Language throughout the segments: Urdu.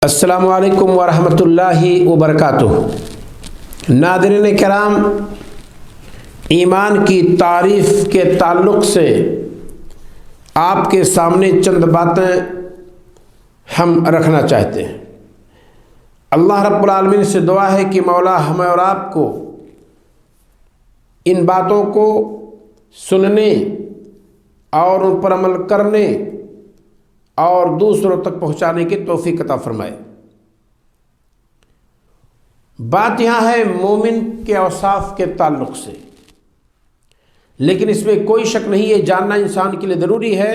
السلام علیکم ورحمۃ اللہ وبرکاتہ۔ ناظرین کرام، ایمان کی تعریف کے تعلق سے آپ کے سامنے چند باتیں ہم رکھنا چاہتے ہیں۔ اللہ رب العالمین سے دعا ہے کہ مولا ہمیں اور آپ کو ان باتوں کو سننے اور ان پر عمل کرنے اور دوسروں تک پہنچانے کی توفیق عطا فرمائے۔ بات یہاں ہے مومن کے اوصاف کے تعلق سے، لیکن اس میں کوئی شک نہیں، یہ جاننا انسان کے لیے ضروری ہے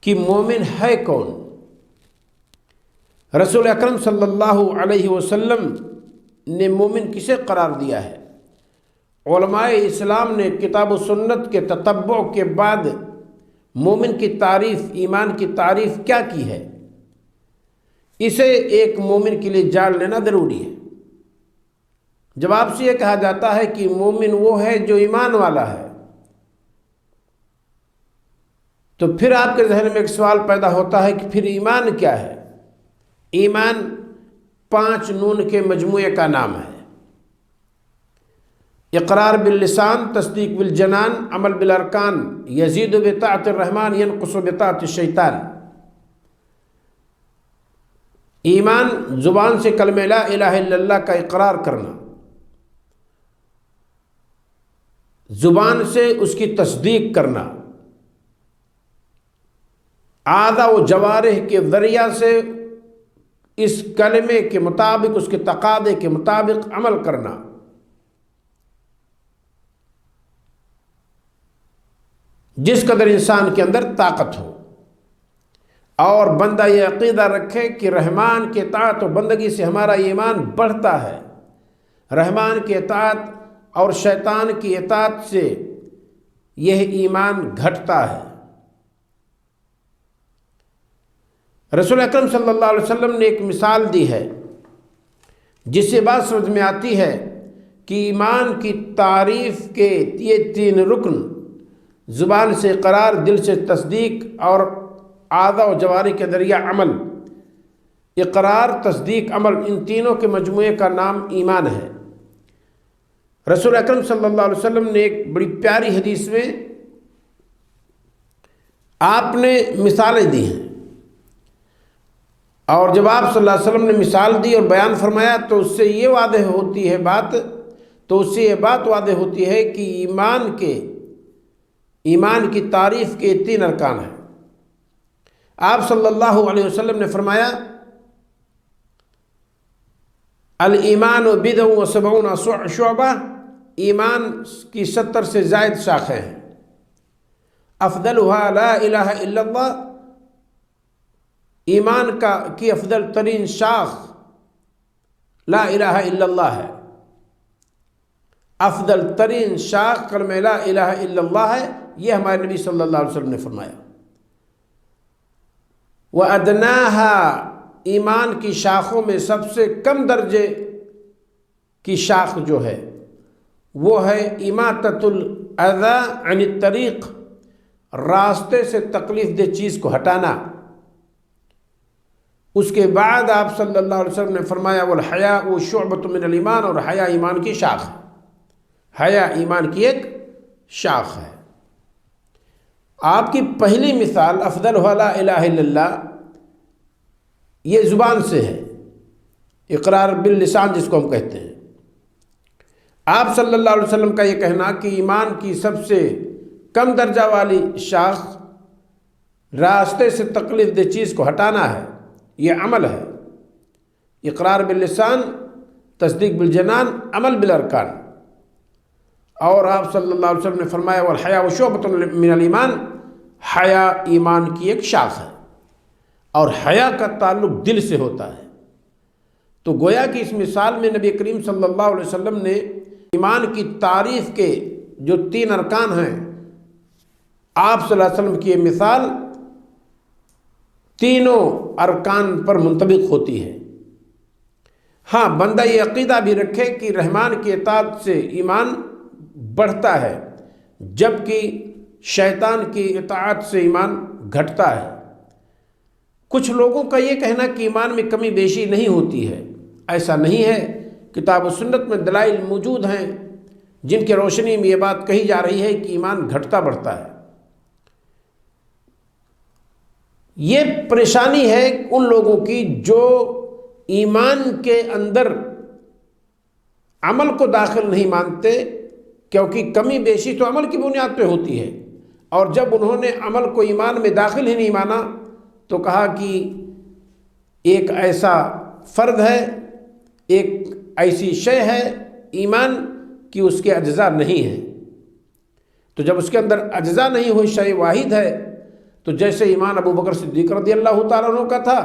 کہ مومن ہے کون۔ رسول اکرم صلی اللہ علیہ وسلم نے مومن کسے قرار دیا ہے؟ علماء اسلام نے کتاب و سنت کے تتبع کے بعد مومن کی تعریف، ایمان کی تعریف کیا کی ہے، اسے ایک مومن کے لیے جان لینا ضروری ہے۔ جب آپ سے یہ کہا جاتا ہے کہ مومن وہ ہے جو ایمان والا ہے، تو پھر آپ کے ذہن میں ایک سوال پیدا ہوتا ہے کہ پھر ایمان کیا ہے؟ ایمان 5 نون کے مجموعے کا نام ہے۔ اقرار باللسان، تصدیق بالجنان، عمل بالارکان، یزید بطاعت الرحمن ینقص بطاعت الشیطان۔ ایمان زبان سے کلمہ لا الہ الا اللہ کا اقرار کرنا، زبان سے اس کی تصدیق کرنا، اعضاء و جوارح کے ذریعہ سے اس کلمے کے مطابق، اس کے تقاضے کے مطابق عمل کرنا، جس قدر انسان کے اندر طاقت ہو، اور بندہ یہ عقیدہ رکھے کہ رحمان کی اطاعت و بندگی سے ہمارا ایمان بڑھتا ہے، رحمان کی اطاعت اور شیطان کی اطاعت سے یہ ایمان گھٹتا ہے۔ رسول اکرم صلی اللہ علیہ وسلم نے ایک مثال دی ہے جس سے بات سمجھ میں آتی ہے کہ ایمان کی تعریف کے یہ 3 رکن، زبان سے اقرار، دل سے تصدیق اور اعضاء و جوارح کے ذریعہ عمل، اقرار، تصدیق، عمل، ان تینوں کے مجموعے کا نام ایمان ہے۔ رسول اکرم صلی اللہ علیہ وسلم نے ایک بڑی پیاری حدیث میں آپ نے مثالیں دی ہیں، اور جب آپ صلی اللہ علیہ وسلم نے مثال دی اور بیان فرمایا تو اس سے یہ واضح ہوتی ہے بات واضح ہوتی ہے کہ ایمان کی تعریف کے 3 ارکان ہیں۔ آپ صلی اللہ علیہ وسلم نے فرمایا الایمان بضع و 70 شعبہ، ایمان کی 70 سے زائد شاخیں ہیں، افضلها لا الہ الا اللہ، ایمان کی افضل ترین شاخ لا الہ الا اللہ ہے، افضل ترین شاخ کلمہ لا الہ الا اللہ ہے، یہ ہمارے نبی صلی اللہ علیہ وسلم نے فرمایا۔ وَأَدْنَاهَا، ایمان کی شاخوں میں سب سے کم درجے کی شاخ جو ہے وہ ہے اِمَاطَةُ الْأَذَى عَنِ الطَّرِيقِ، راستے سے تکلیف دہ چیز کو ہٹانا۔ اس کے بعد آپ صلی اللہ علیہ وسلم نے فرمایا وَالْحَيَاءُ شُعْبَةٌ مِّنَ الْإِيمَانِ، اور حیا ایمان کی شاخ ہے، حیا ایمان کی ایک شاخ ہے۔ آپ کی پہلی مثال افضل لا الہ الا اللہ، یہ زبان سے ہے، اقرار باللسان جس کو ہم کہتے ہیں۔ آپ صلی اللہ علیہ وسلم کا یہ کہنا کہ ایمان کی سب سے کم درجہ والی شاخ راستے سے تکلیف دہ چیز کو ہٹانا ہے، یہ عمل ہے، اقرار باللسان، تصدیق بالجنان، عمل بالارکان۔ اور آپ صلی اللہ علیہ وسلم نے فرمایا والحیاء شعبۃ من الایمان، حیا ایمان کی ایک شاخ ہے، اور حیا کا تعلق دل سے ہوتا ہے۔ تو گویا کہ اس مثال میں نبی کریم صلی اللہ علیہ وسلم نے ایمان کی تعریف کے جو 3 ارکان ہیں، آپ صلی اللہ علیہ وسلم کی یہ مثال تینوں ارکان پر منطبق ہوتی ہے۔ ہاں، بندہ یہ عقیدہ بھی رکھے کہ رحمان کی اطاعت سے ایمان بڑھتا ہے، جبکہ شیطان کی اطاعت سے ایمان گھٹتا ہے۔ کچھ لوگوں کا یہ کہنا کہ ایمان میں کمی بیشی نہیں ہوتی ہے، ایسا نہیں ہے۔ کتاب و سنت میں دلائل موجود ہیں جن کے روشنی میں یہ بات کہی جا رہی ہے کہ ایمان گھٹتا بڑھتا ہے۔ یہ پریشانی ہے ان لوگوں کی جو ایمان کے اندر عمل کو داخل نہیں مانتے، کیونکہ کمی بیشی تو عمل کی بنیاد پہ ہوتی ہے، اور جب انہوں نے عمل کو ایمان میں داخل ہی نہیں مانا تو کہا کہ ایک ایسا فرد ہے، ایک ایسی شے ہے ایمان کہ اس کے اجزاء نہیں ہیں۔ تو جب اس کے اندر اجزاء نہیں ہوئی، شے واحد ہے، تو جیسے ایمان ابو بکر صدیق رضی اللہ تعالیٰ عنہ کا تھا،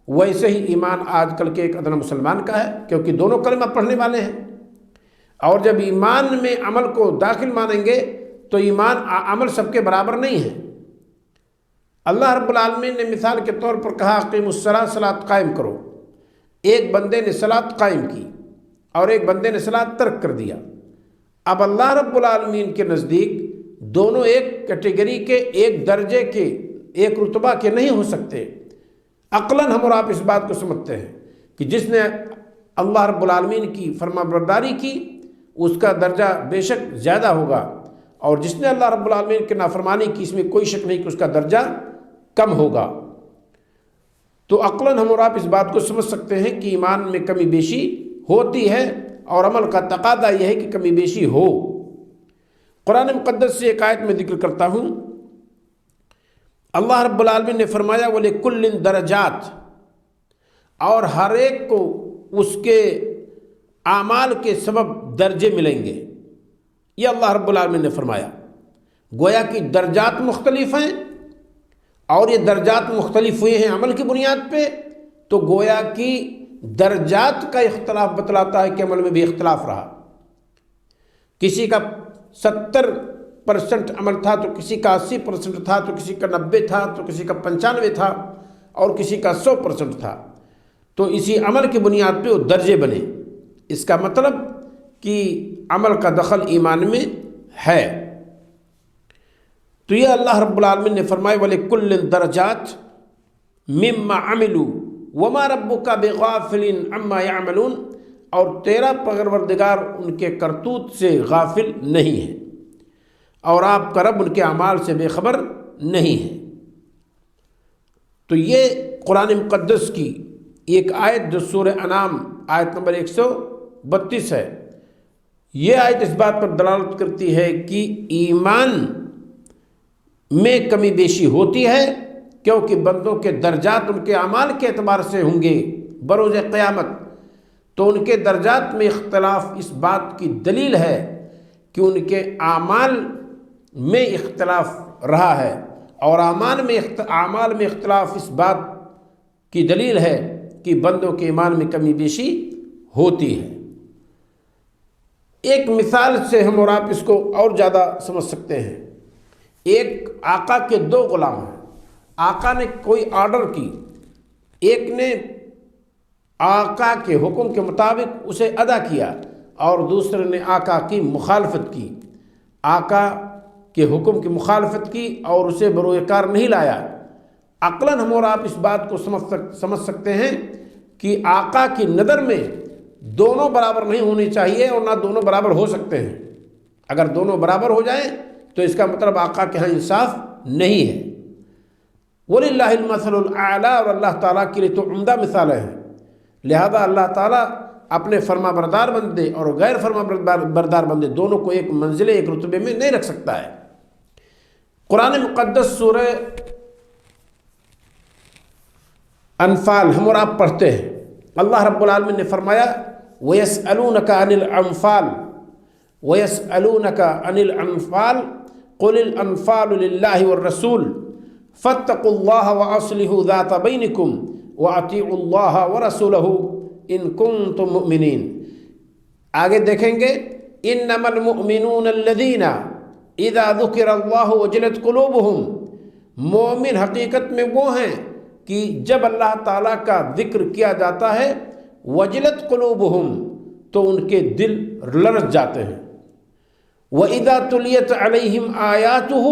ویسے ہی ایمان آج کل کے ایک ادنا مسلمان کا ہے، کیونکہ دونوں کلمہ پڑھنے والے ہیں۔ اور جب ایمان میں عمل کو داخل مانیں گے تو ایمان عمل سب کے برابر نہیں ہے۔ اللہ رب العالمین نے مثال کے طور پر کہا اقیموا الصلاۃ، صلاۃ قائم کرو۔ ایک بندے نے صلاۃ قائم کی اور ایک بندے نے صلاۃ ترک کر دیا۔ اب اللہ رب العالمین کے نزدیک دونوں ایک کیٹیگری کے، ایک درجے کے، ایک رتبہ کے نہیں ہو سکتے۔ عقلاً ہم اور آپ اس بات کو سمجھتے ہیں کہ جس نے اللہ رب العالمین کی فرما برداری کی اس کا درجہ بے شک زیادہ ہوگا، اور جس نے اللہ رب العالمین کی نافرمانی کی اس میں کوئی شک نہیں کہ اس کا درجہ کم ہوگا۔ تو عقلاً ہم اور آپ اس بات کو سمجھ سکتے ہیں کہ ایمان میں کمی بیشی ہوتی ہے، اور عمل کا تقاضا یہ ہے کہ کمی بیشی ہو۔ قرآن مقدس سے ایک آیت میں ذکر کرتا ہوں، اللہ رب العالمین نے فرمایا وَلِكُلٍّ درجات، اور ہر ایک کو اس کے اعمال کے سبب درجے ملیں گے۔ یہ اللہ رب العالمین نے فرمایا، گویا کہ درجات مختلف ہیں، اور یہ درجات مختلف ہوئے ہیں عمل کی بنیاد پہ، تو گویا کہ درجات کا اختلاف بتلاتا ہے کہ عمل میں بھی اختلاف رہا۔ کسی کا 70% عمل تھا تو کسی کا 80% تھا، تو کسی کا 90 تھا، تو کسی کا 95 تھا، اور کسی کا 100% تھا۔ تو اسی عمل کی بنیاد پہ وہ درجے بنے۔ اس کا مطلب کہ عمل کا دخل ایمان میں ہے۔ تو یہ اللہ رب العالمین نے فرمایا وَلِكُلٍّ درجات مما عملوا وما ربک بغافل عما یعملون، اور تیرا پروردگار ان کے کرتوت سے غافل نہیں ہے، اور آپ کا رب ان کے اعمال سے بے خبر نہیں ہے۔ تو یہ قرآن مقدس کی ایک آیت جو سورہ انعام آیت نمبر 132 ہے، یہ آیت اس بات پر دلالت کرتی ہے کہ ایمان میں کمی بیشی ہوتی ہے، کیونکہ بندوں کے درجات ان کے اعمال کے اعتبار سے ہوں گے بروز قیامت۔ تو ان کے درجات میں اختلاف اس بات کی دلیل ہے کہ ان کے اعمال میں اختلاف رہا ہے، اور اعمال میں اختلاف اس بات کی دلیل ہے کہ بندوں کے ایمان میں کمی بیشی ہوتی ہے۔ ایک مثال سے ہم اور آپ اس کو اور زیادہ سمجھ سکتے ہیں۔ ایک آقا کے دو غلام ہیں، آقا نے کوئی آرڈر کی، ایک نے آقا کے حکم کے مطابق اسے ادا کیا، اور دوسرے نے آقا کی مخالفت کی، آقا کے حکم کی مخالفت کی اور اسے بروئے کار نہیں لایا۔ عقلاً ہم اور آپ اس بات کو سمجھ سکتے ہیں کہ آقا کی نظر میں دونوں برابر نہیں ہونی چاہیے، اور نہ دونوں برابر ہو سکتے ہیں۔ اگر دونوں برابر ہو جائیں تو اس کا مطلب آقا کے ہاں انصاف نہیں ہے۔ وَلِلَّهِ الْمَثَلُ الْأَعْلَىٰ، اور اللہ تعالیٰ کے لیے تو عمدہ مثالیں ہیں، لہذا اللہ تعالیٰ اپنے فرما بردار بندے اور غیر فرما بردار بندے دونوں کو ایک منزلے، ایک رتبے میں نہیں رکھ سکتا ہے۔ قرآن مقدس سورہ انفال ہم اور آپ پڑھتے ہیں، اللہ رب العالمین نے فرمایا وَيَسْأَلُونَكَ عَنِ الْأَنفَالِ وَيَسْأَلُونَكَ عَنِ الْأَنفَالِ قُلِ الْأَنفَالُ لِلَّهِ وَالرَّسُولِ فَاتَّقُوا اللَّهَ وَأَصْلِحُوا ذَاتَ بَيْنِكُمْ وَأَطِيعُوا اللَّهَ وَرَسُولَهُ إِن كُنتُم مُؤْمِنِينَ۔ آگے دیکھیں گے إِنَّمَا الْمُؤْمِنُونَ الَّذِينَ إِذَا ذُكِرَ اللَّهُ وَجِلَتْ قُلُوبُهُمْ، مومن حقیقت میں وہ ہیں کہ جب اللہ تعالیٰ کا ذکر کیا جاتا ہے وجلت قلوبہم، تو ان کے دل لرز جاتے ہیں۔ وَإِذَا تُلِيَتْ عَلَيْهِمْ آيَاتُهُ،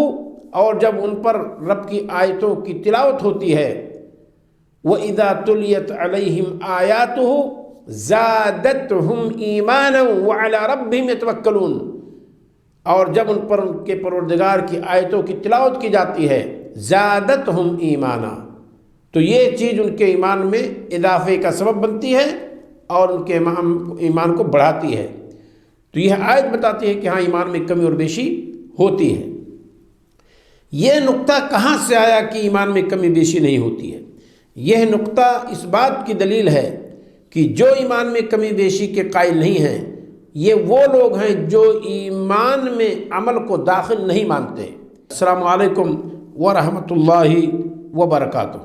اور جب ان پر رب کی آیتوں کی تلاوت ہوتی ہے وَإِذَا تُلِيَتْ عَلَيْهِمْ آيَاتُهُ زَادَتْهُمْ إِيمَانًا وَعَلَى رَبِّهِمْ يَتَوَكَّلُونَ، اور جب ان پر ان کے پروردگار کی آیتوں کی تلاوت کی جاتی ہے زادتہم ایمانا، تو یہ چیز ان کے ایمان میں اضافے کا سبب بنتی ہے اور ان کے ایمان کو بڑھاتی ہے۔ تو یہ آیت بتاتی ہے کہ ہاں ایمان میں کمی اور بیشی ہوتی ہے۔ یہ نقطہ کہاں سے آیا کہ ایمان میں کمی بیشی نہیں ہوتی ہے؟ یہ نقطہ اس بات کی دلیل ہے کہ جو ایمان میں کمی بیشی کے قائل نہیں ہیں یہ وہ لوگ ہیں جو ایمان میں عمل کو داخل نہیں مانتے۔ السلام علیکم ورحمۃ اللہ وبرکاتہ۔